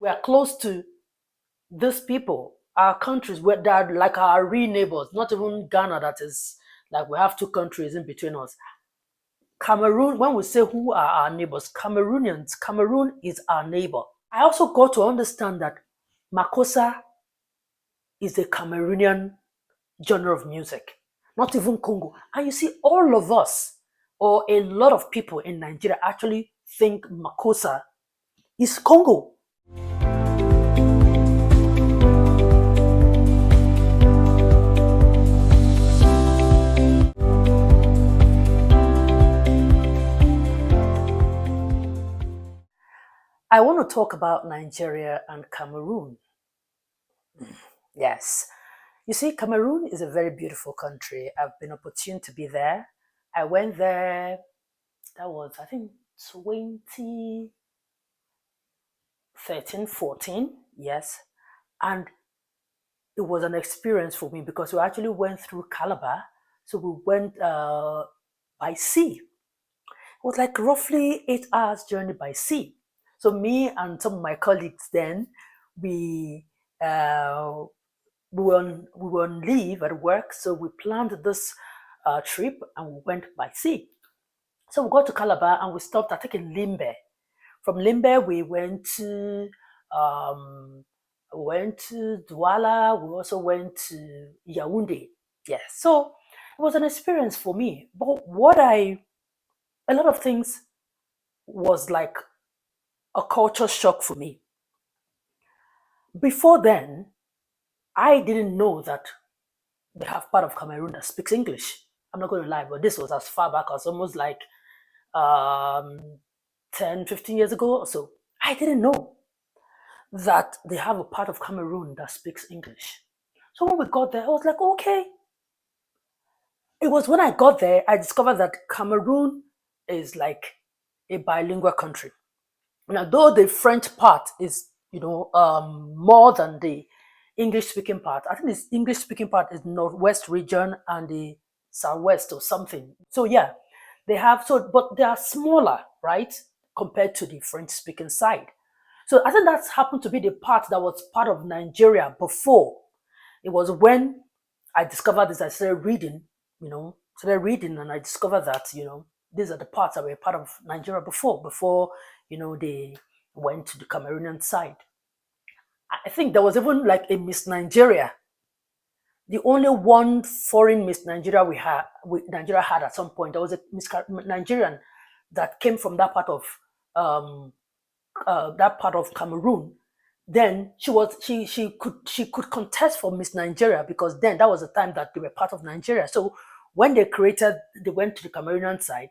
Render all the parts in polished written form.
We are close to these people, our countries, where they're like our real neighbors, not even Ghana, that is like we have two countries in between us. Cameroon, when we say who are our neighbors, Cameroonians, Cameroon is our neighbor. I also got to understand that Makossa is a Cameroonian genre of music, not even Congo. And you see, all of us, or a lot of people in Nigeria, actually think Makossa is Congo. I want to talk about Nigeria and Cameroon. Yes. You see, Cameroon is a very beautiful country. I've been opportune to be there. I went there, that was, I think, 2013, 14. Yes. And it was an experience for me because we actually went through Calabar. So we went by sea. It was like roughly 8 hours journey by sea. So me and some of my colleagues then, we uh, we were on leave at work, so we planned this trip and we went by sea. So we got to Calabar and we stopped, I think, in Limbe. From Limbe, um, we went to Douala. We also went to Yaoundé. Yes, so it was an experience for me. But a lot of things was like a culture shock for me. Before then, I didn't know that we have part of Cameroon that speaks English. I'm not going to lie, but this was as far back as almost like um, 10, 15 years ago or so. I didn't know that they have a part of Cameroon that speaks English. So when we got there, I was like, okay. It was when I got there, I discovered that Cameroon is like a bilingual country. Now, though the French part is, more than the English speaking part, I think the English speaking part is Northwest region and the Southwest or something. So, yeah, they have, so, but they are smaller, right, compared to the French speaking side. So, I think that's happened to be the part that was part of Nigeria before. It was when I discovered this, I started reading and I discovered that, these are the parts that were part of Nigeria before, they went to the Cameroonian side. I think there was even like a Miss Nigeria. The only one foreign Miss Nigeria Nigeria had at some point. There was a Miss Nigerian that came from um, that part of Cameroon. Then she could contest for Miss Nigeria because then that was the time that they were part of Nigeria. So when they went to the Cameroonian side.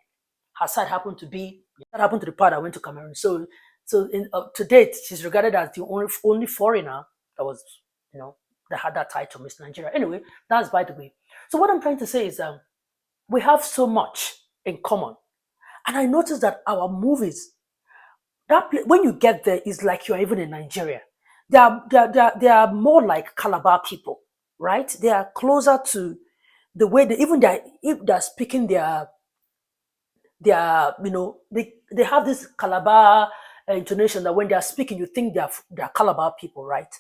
Her side happened to be that happened to the part that went to Cameroon. To date, she's regarded as the only foreigner that was you know that had that title, Miss Nigeria. Anyway, that's by the way. So what I'm trying to say is we have so much in common, and I noticed that our movies when you get there is like you're even in Nigeria. They are more like Calabar people, right? They are closer to the way if they're speaking they have this Calabar intonation that when they are speaking, you think they are Calabar people, right?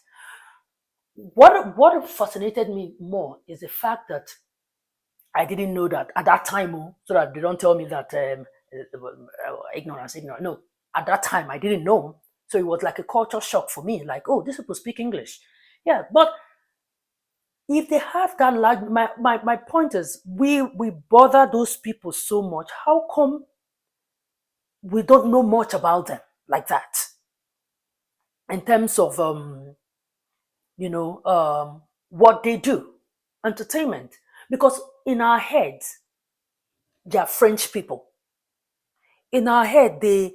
What fascinated me more is the fact that I didn't know that at that time, so that they don't tell me that ignorance. No, at that time I didn't know, so it was like a culture shock for me. Like, oh, these people speak English, yeah. But if they have that large, my point is, we bother those people so much. How come we don't know much about them like that in terms of what they do, entertainment? Because in our heads, they are French people. In our head, they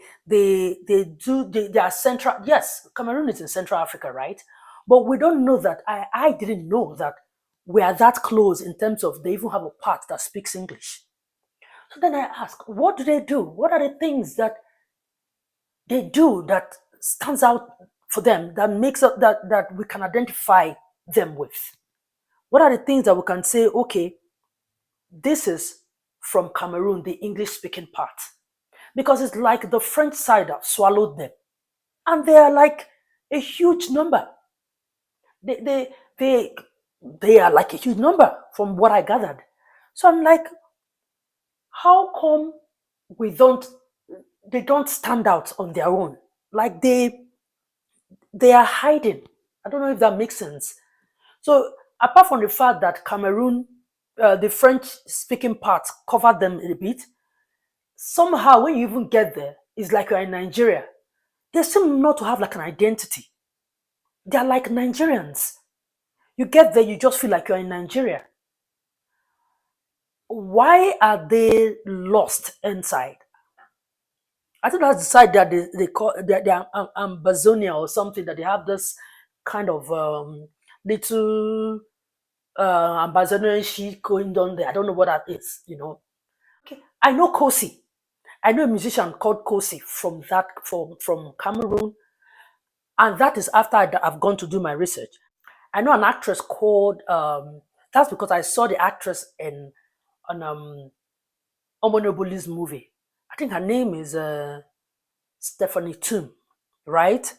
are central. Yes, Cameroon is in Central Africa, right? But we don't know that. I didn't know that we are that close in terms of they even have a part that speaks English. So then I ask, what do they do? What are the things that they do that stands out for them, that makes up that we can identify them with? What are the things that we can say, okay, this is from Cameroon, the English speaking part? Because it's like the French side that swallowed them. And they are like A huge number. They they they they are like a huge number from what I gathered. So I'm like, how come we don't they don't stand out on their own? Like they are hiding. I don't know if that makes sense. So apart from the fact that Cameroon, the French speaking part covered them a bit, somehow when you even get there, it's like you're in Nigeria. They seem not to have like an identity. They're like Nigerians. You get there, you just feel like you're in Nigeria. Why are they lost inside? I think that's the side that they call they are Ambazonia or something, that they have this kind of little Ambazonian shit going on there. I don't know what that is. Okay. I know Kosi. I know a musician called Kosi from Cameroon, and that is after I've gone to do my research. I know an actress called that's because I saw the actress in on Omonobuli's movie. I think her name is Stephanie Toom, right?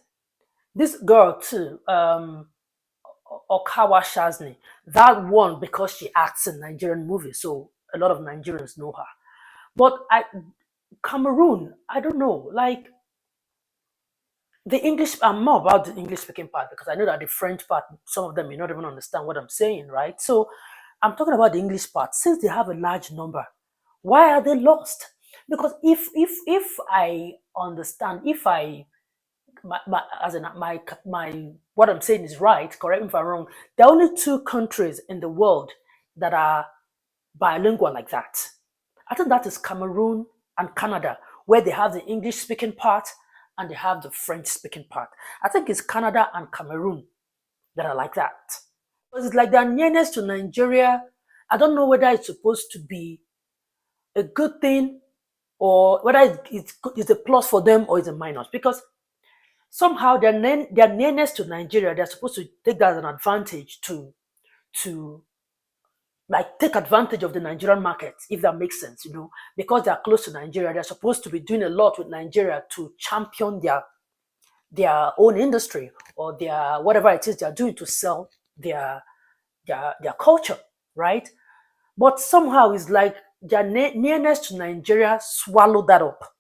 This girl too, Okawa Shazni, that one because she acts in Nigerian movies, so a lot of Nigerians know her. But Cameroon, I don't know, like the English, I'm more about the English speaking part because I know that the French part, some of them may not even understand what I'm saying, right? So I'm talking about the English part. Since they have a large number, why are they lost? Because if I understand, if I as in my what I'm saying is right, correct me if I'm wrong. There are only two countries in the world that are bilingual like that. I think that is Cameroon and Canada, where they have the English speaking part and they have the French speaking part. I think it's Canada and Cameroon that are like that. Because it's like their nearness to Nigeria. I don't know whether it's supposed to be a good thing or whether it's a plus for them or it's a minus. Because somehow their nearness to Nigeria, they're supposed to take that as an advantage to like take advantage of the Nigerian market, if that makes sense. Because they're close to Nigeria, they're supposed to be doing a lot with Nigeria to champion their own industry or their whatever it is they're doing to sell their their culture, right? But somehow it's like their nearness to Nigeria swallowed that up.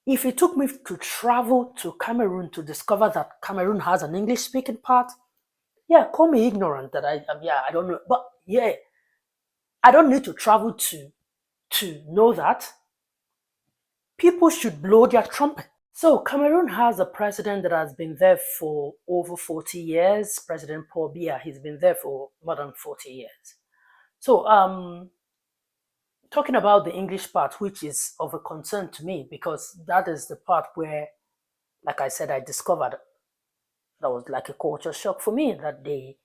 If it took me to travel to Cameroon to discover that Cameroon has an English speaking part, yeah, call me ignorant that yeah, I don't know. But yeah, I don't need to travel to know that. People should blow their trumpet. So Cameroon has a president that has been there for over 40 years, President Paul Biya. He's been there for more than 40 years. So talking about the English part, which is of a concern to me because that is the part where, like I said, I discovered that was like a culture shock for me that they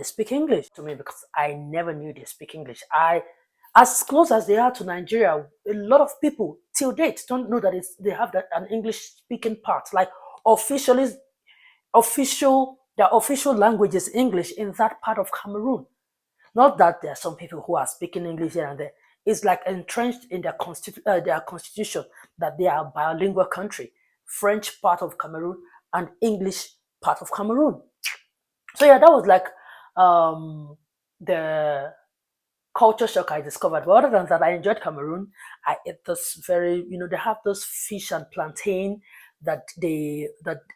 speak English to me because I never knew they speak English. As close as they are to Nigeria, a lot of people till date don't know that they have an English speaking part. Like officially, their official language is English in that part of Cameroon. Not that there are some people who are speaking English here and there. It's like entrenched in their constitution that they are a bilingual country, French part of Cameroon and English part of Cameroon. So yeah, that was like the culture shock I discovered. But other than that, I enjoyed Cameroon. I ate this they have this fish and plantain that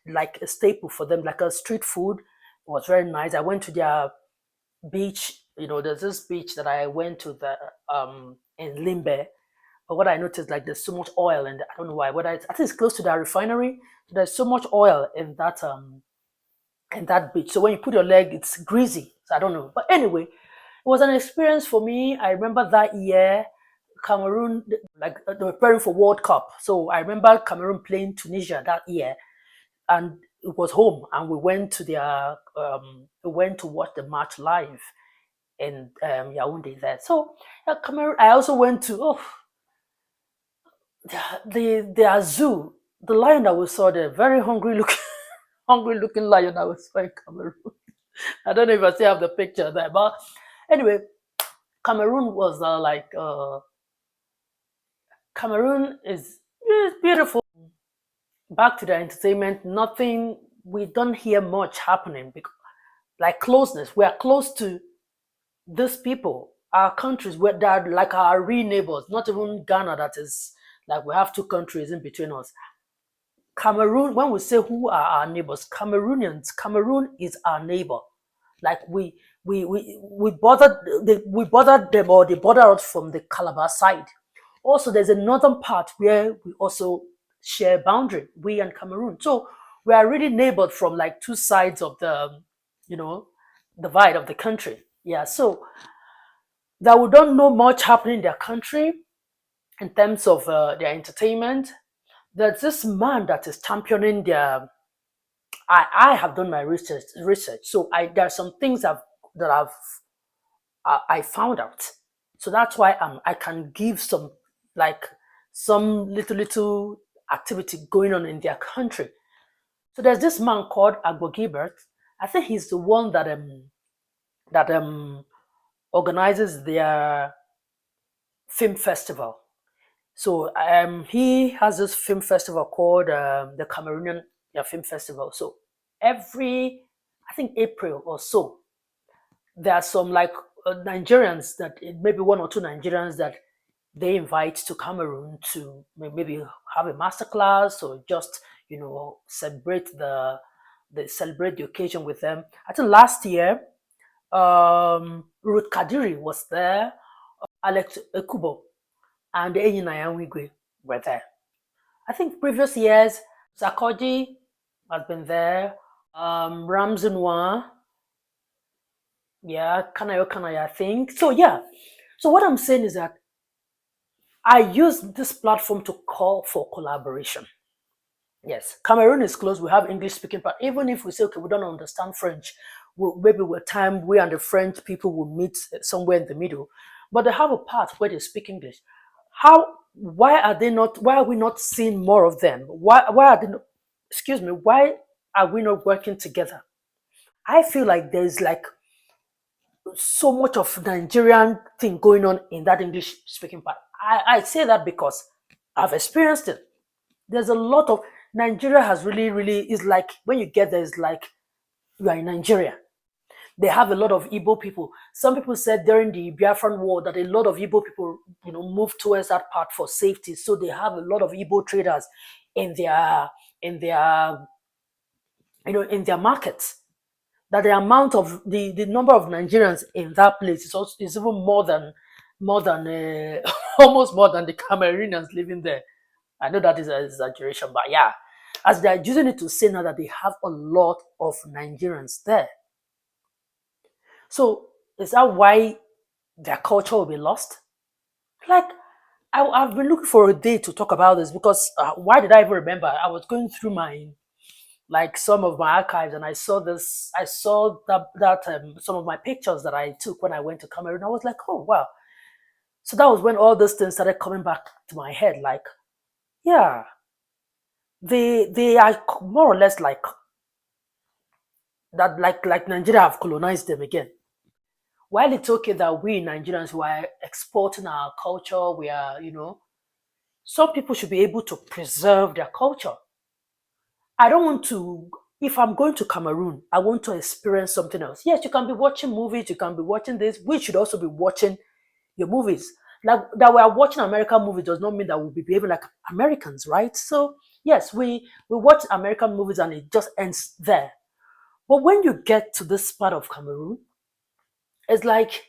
like a staple for them, like a street food. It was very nice. I went to their beach. There's this beach that I went to the in Limbe. But what I noticed, like there's so much oil, and I don't know why. I think it's close to that refinery. So there's so much oil in that beach. So when you put your leg, it's greasy. So I don't know. But anyway, it was an experience for me. I remember that year, Cameroon, like they were preparing for World Cup. So I remember Cameroon playing Tunisia that year, and it was home, and we went to watch the match live in Yaoundé there. So Cameroon, I also went to the zoo, the lion that we saw there, very hungry looking, hungry looking lion that we saw in Cameroon. I don't know if I still have the picture there, but anyway, Cameroon was Cameroon is beautiful. back to the entertainment, nothing, we don't hear much happening because, like closeness, we are close to these people, our countries, where they're like our real neighbors, not even Ghana, that is like we have two countries in between us. Cameroon, when we say who are our neighbors, Cameroonians, Cameroon is our neighbor. Like we bothered them, or they bothered us from the Calabar side. Also, there's a northern part where we also share boundary, we and Cameroon. So we are really neighbored from like two sides of the, you know, divide of the country. Yeah, so that we don't know much happening in their country in terms of their entertainment. There's this man that is championing their. I have done my research, so there are some things that I found out. So that's why I can give some, like, some little activity going on in their country. So there's this man called Agbo Gilbert. I think he's the one that organizes their film festival. So he has this film festival called the Cameroonian, yeah, Film Festival. So every, I think April or so, there are some like Nigerians that, maybe one or two Nigerians that they invite to Cameroon to maybe have a master class, or just, celebrate celebrate the occasion with them. I think last year, Ruth Kadiri was there, Alex Ekubo and Enyi Wigwe were there. I think previous years, Sarkozy has been there, Ramzunwa, yeah, Kanayo Kanaya, I think. So yeah. So what I'm saying is that I use this platform to call for collaboration. Yes, Cameroon is close. We have English speaking, but even if we say, okay, we don't understand French, maybe with time we and the French people will meet somewhere in the middle. But they have a part where they speak English. How? Why are they not? Why are we not seeing more of them? Why are they not? Excuse me. Why are we not working together? I feel like there's like so much of Nigerian thing going on in that English speaking part. I say that because I've experienced it. There's a lot of Nigeria has really is like, when you get there, it's like you are in Nigeria. They have a lot of Igbo people. Some people said during the Biafran war that a lot of Igbo people, moved towards that part for safety. So they have a lot of Igbo traders in their in their markets. That the amount of the number of Nigerians in that place is even more than almost more than the Cameroonians living there. I know that is an exaggeration, but yeah, as they're using it to say now that they have a lot of Nigerians there. So is that why their culture will be lost? Like, I've been looking for a day to talk about this because why did I even remember? I was going through my, like, some of my archives, and I saw this. I saw that some of my pictures that I took when I went to Cameroon. I was like, oh wow. So that was when all those things started coming back to my head. Like, yeah, they are more or less like that. Like Nigeria have colonized them again. While it's okay that we Nigerians who are exporting our culture, we are, some people should be able to preserve their culture. I don't want to, if I'm going to Cameroon, I want to experience something else. Yes, you can be watching movies, you can be watching this. We should also be watching your movies. Like that we are watching American movies does not mean that we'll be behaving like Americans, right? So yes, we watch American movies and it just ends there. But when you get to this part of Cameroon, it's like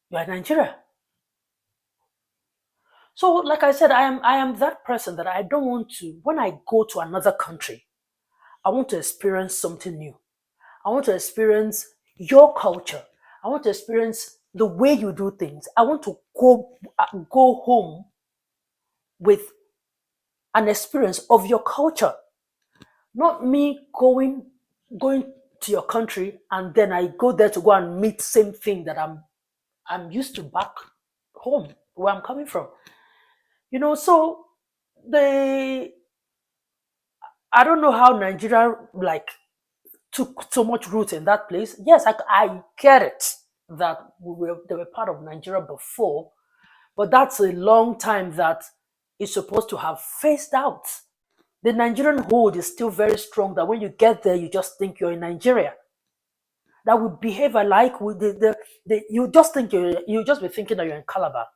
you're in Nigeria. So, like I said, I am that person that I don't want to. When I go to another country, I want to experience something new. I want to experience your culture. I want to experience the way you do things. I want to go home with an experience of your culture, not me going to your country and then I go there to go and meet same thing that I'm used to back home where I'm coming from. So the I don't know how Nigeria like took so much root in that place. Yes, I get it that they were part of Nigeria before, but that's a long time that is supposed to have phased out. The Nigerian hold is still very strong that when you get there, you just think you're in Nigeria. That would behave alike with you just think you just be thinking that you're in Calabar.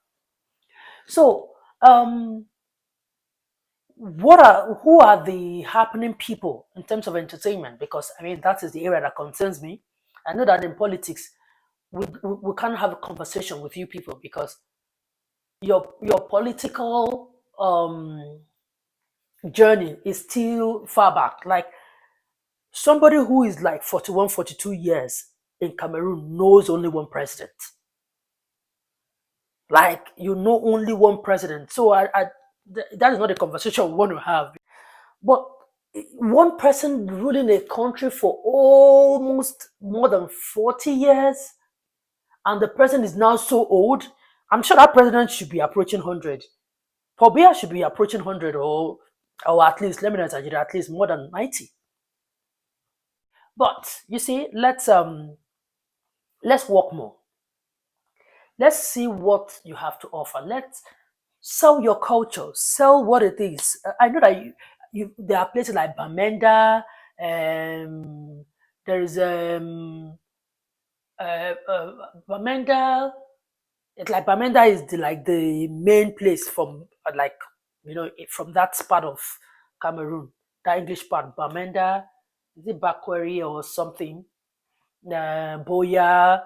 So who are the happening people in terms of entertainment? Because I mean that is the area that concerns me. I know that in politics we can't have a conversation with you people because your political journey is still far back. Like somebody who is like 41, 42 years in Cameroon knows only one president. Like you know only one president. So that is not a conversation we want to have. But one person ruling a country for almost more than 40 years, and the president is now so old, I'm sure that president should be approaching 100. Pobia should be approaching 100 or at least, let me not exaggerate, at least more than 90. But you see, let's work more. Let's see what you have to offer. Let's sell your culture, sell what it is. I know that there are places like Bamenda, there is Bamenda. It's like Bamenda is like the main place from from that part of Cameroon, that English part. Bamenda, is it Bakweri or something? Boya,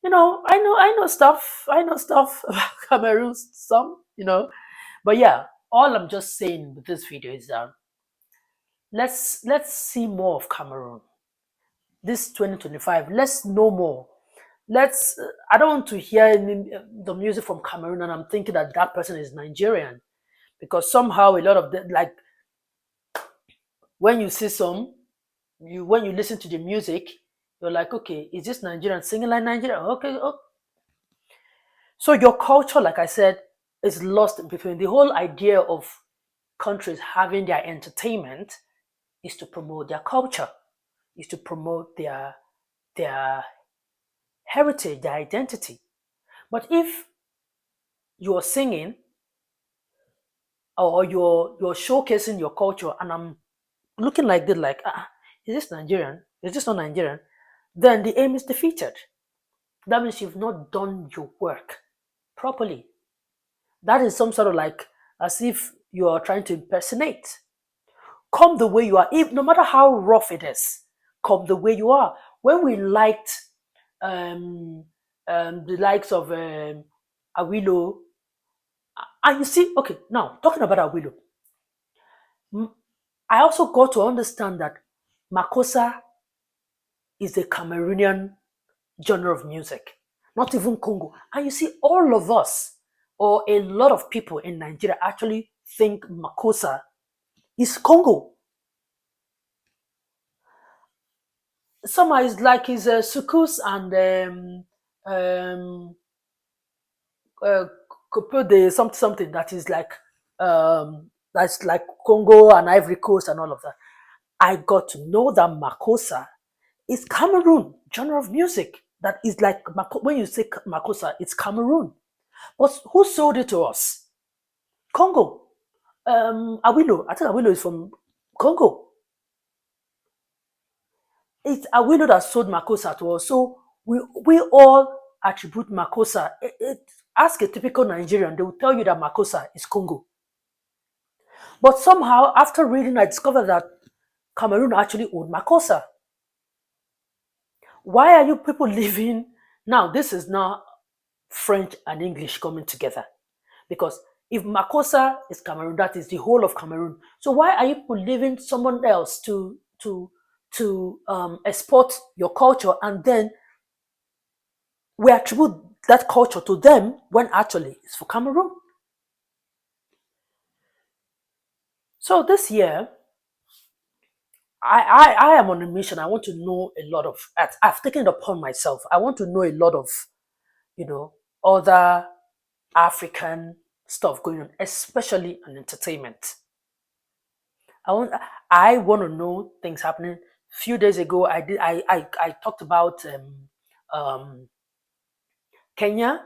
I know stuff. I know stuff about Cameroon, but yeah, all I'm just saying with this video is that let's see more of Cameroon. This 2025, let's know more. Let's. I don't want to hear the music from Cameroon, and I'm thinking that that person is Nigerian, because somehow a lot of the like when you see when you listen to the music, you're like, okay, is this Nigerian singing like Nigerian? Okay, okay. So your culture, like I said, is lost in between. The whole idea of countries having their entertainment is to promote their culture, is to promote their heritage, their identity. But if you're singing or you're showcasing your culture, and I'm looking like this, like, is this Nigerian? Is this not Nigerian? Then the aim is defeated. That means you've not done your work properly. That is some sort of like as if you are trying to impersonate. Come the way you are, no matter how rough it is, come the way you are. When we liked the likes of Awilo, and you see, okay, now talking about Awilo, I also got to understand that Makossa is a Cameroonian genre of music, not even Congo. And you see, all of us, or a lot of people in Nigeria, actually think Makossa is Congo. Some is like his sukus and uh, de something that is like that's like Congo and Ivory Coast and all of that. I got to know that Makossa is Cameroon genre of music. That is like when you say Makossa, it's Cameroon. But who sold it to us? Congo. Awilo. I think Awilo is from Congo. It's Awilo that sold Makossa to us. So we all attribute Makossa. Ask a typical Nigerian, they will tell you that Makossa is Congo. But somehow, after reading, I discovered that Cameroon actually owned Makossa. Why are you people living? Now, this is now French and English coming together. Because if Makossa is Cameroon, that is the whole of Cameroon. So why are you people leaving someone else to export your culture, and then we attribute that culture to them when actually it's for Cameroon? So this year, I am on a mission. I want to know a lot of. I've taken it upon myself. I want to know a lot of, other African stuff going on, especially on entertainment. I want I want to know things happening. A few days ago, I talked about um, Kenya.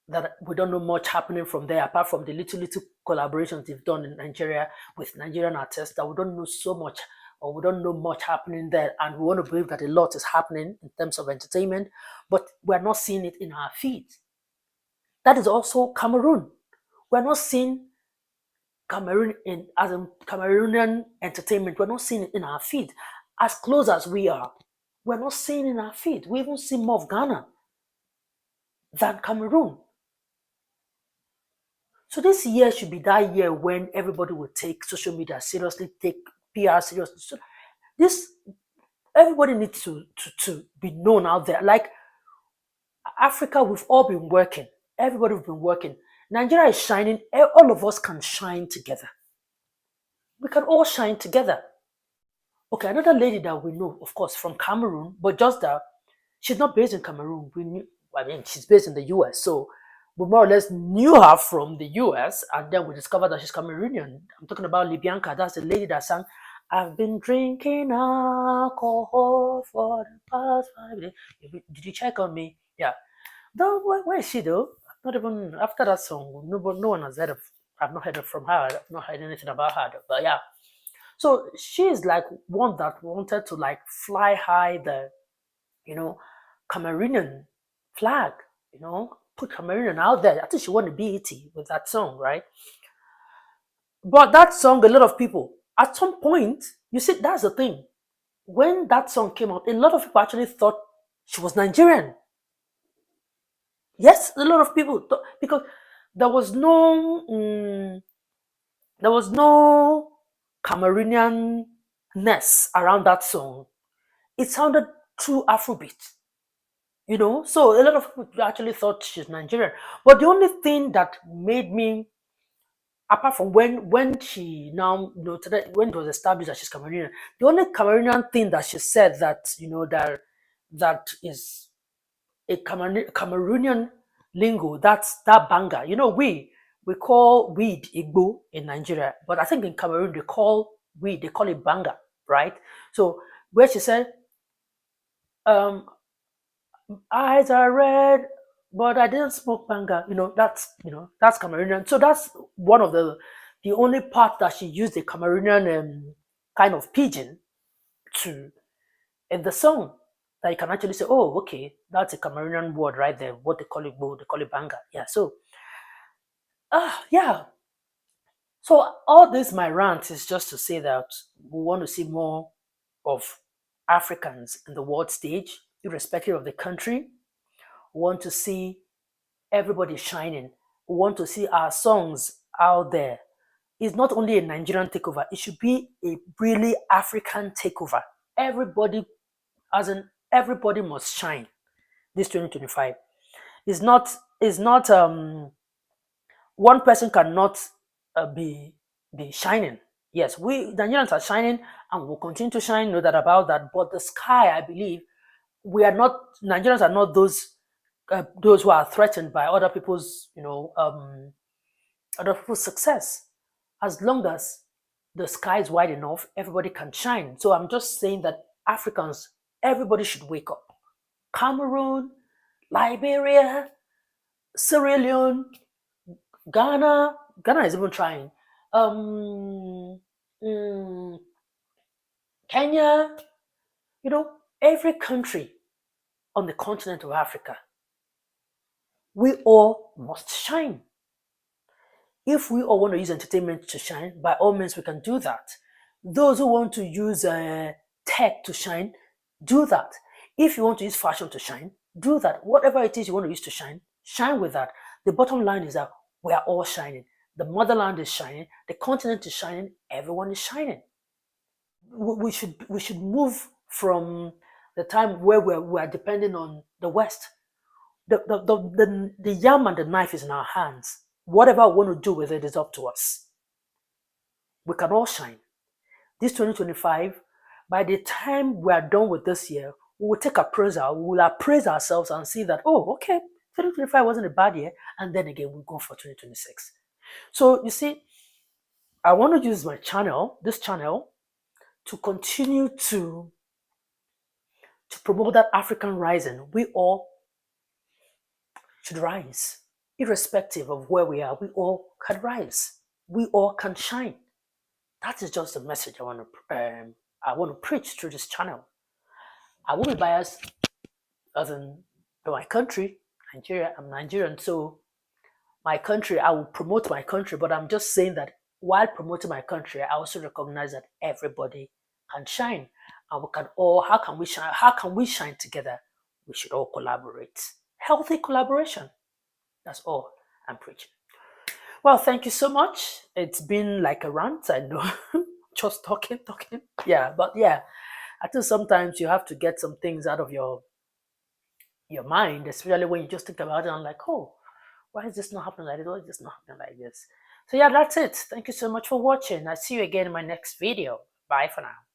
that we don't know much happening from there, apart from the little collaborations they've done in Nigeria with Nigerian artists, that we don't know so much, or we don't know much happening there, and we want to believe that a lot is happening in terms of entertainment, but we're not seeing it in our feed. That is also Cameroon. We're not seeing Cameroon in as in Cameroonian entertainment. We're not seeing it in our feed. As close as we are, we're not seeing it in our feed. We even see more of Ghana than Cameroon. So this year should be that year when everybody will take social media seriously, take PR seriously. So this everybody needs to be known out there. Like Africa, we've all been working. Everybody have been working. Nigeria is shining. All of us can shine together. We can all shine together. Okay, another lady that we know, of course, from Cameroon, but just that she's not based in Cameroon. I mean, she's based in the US. So we more or less knew her from the US, and then we discovered that she's Cameroonian. I'm talking about Libyanka. That's the lady that sang, I've been drinking alcohol for the past 5 days. Did you check on me? Yeah. Though, where is she though? Not even after that song. No one has heard of. I've not heard from her. I've not heard anything about her. But yeah, so she's like one that wanted to like fly high the, you know, Cameroonian flag, put Cameroonian out there. I think she won the BET with that song, right? But that song, a lot of people, at some point, you see, that's the thing. When that song came out, a lot of people actually thought she was Nigerian. Yes, a lot of people thought, because there was no, there was no Cameroonian-ness around that song. It sounded too Afrobeat, So a lot of people actually thought she's Nigerian. But the only thing that made me, apart from when she now, today, when it was established that she's Cameroonian, the only Cameroonian thing that she said that, that is a Cameroonian lingo, that's that banger. We call weed Igbo in Nigeria, but I think in Cameroon they call it banger, right? So where she said, um, eyes are red, but I didn't smoke banga. That's Cameroonian. So that's one of the only part that she used the Cameroonian kind of pidgin to in the song, that you can actually say, oh, okay, that's a Cameroonian word right there. What they call it banga. Yeah. So yeah. So all this my rant is just to say that we want to see more of Africans in the world stage, irrespective of the country. We want to see everybody shining. We want to see our songs out there. It's not only a Nigerian takeover, it should be a really African takeover. Everybody, as in everybody must shine this 2025. It's not one person cannot be shining. Yes, we Nigerians are shining and will continue to shine, no doubt about that. But the sky, I believe, we are not Nigerians are not those who are threatened by other people's success. As long as the sky is wide enough, everybody can shine. So I'm just saying that Africans, everybody should wake up. Cameroon, Liberia, Sierra Leone, Ghana is even trying. Um, mm, Kenya, every country on the continent of Africa, we all must shine. If we all want to use entertainment to shine, by all means, we can do that. Those who want to use tech to shine, do that. If you want to use fashion to shine, do that. Whatever it is you want to use to shine, shine with that. The bottom line is that we are all shining. The motherland is shining. The continent is shining. Everyone is shining. We should move from the time where we're depending on the West. The yam and the knife is in our hands. Whatever we want to do with it is up to us. We can all shine. This 2025, by the time we are done with this year, we will take appraisal, we will appraise ourselves and see that, oh, okay, 2025 wasn't a bad year, and then again we'll go for 2026. So you see, I want to use this channel, to continue to promote that African rising. We all should rise. irrespective of where we are, we all can rise. We all can shine. That is just the message I want to preach through this channel. I will be biased as in my country, Nigeria. I'm Nigerian, so my country, I will promote my country, but I'm just saying that while promoting my country, I also recognize that everybody can shine. And we can all, how can we shine? How can we shine together? We should all collaborate. Healthy collaboration. That's all I'm preaching. Well, thank you so much. It's been like a rant, I know. Just talking. Yeah, but yeah, I think sometimes you have to get some things out of your mind, especially when you just think about it and like, oh, why is this not happening like this? Why is this not happening like this? So yeah, that's it. Thank you so much for watching. I'll see you again in my next video. Bye for now.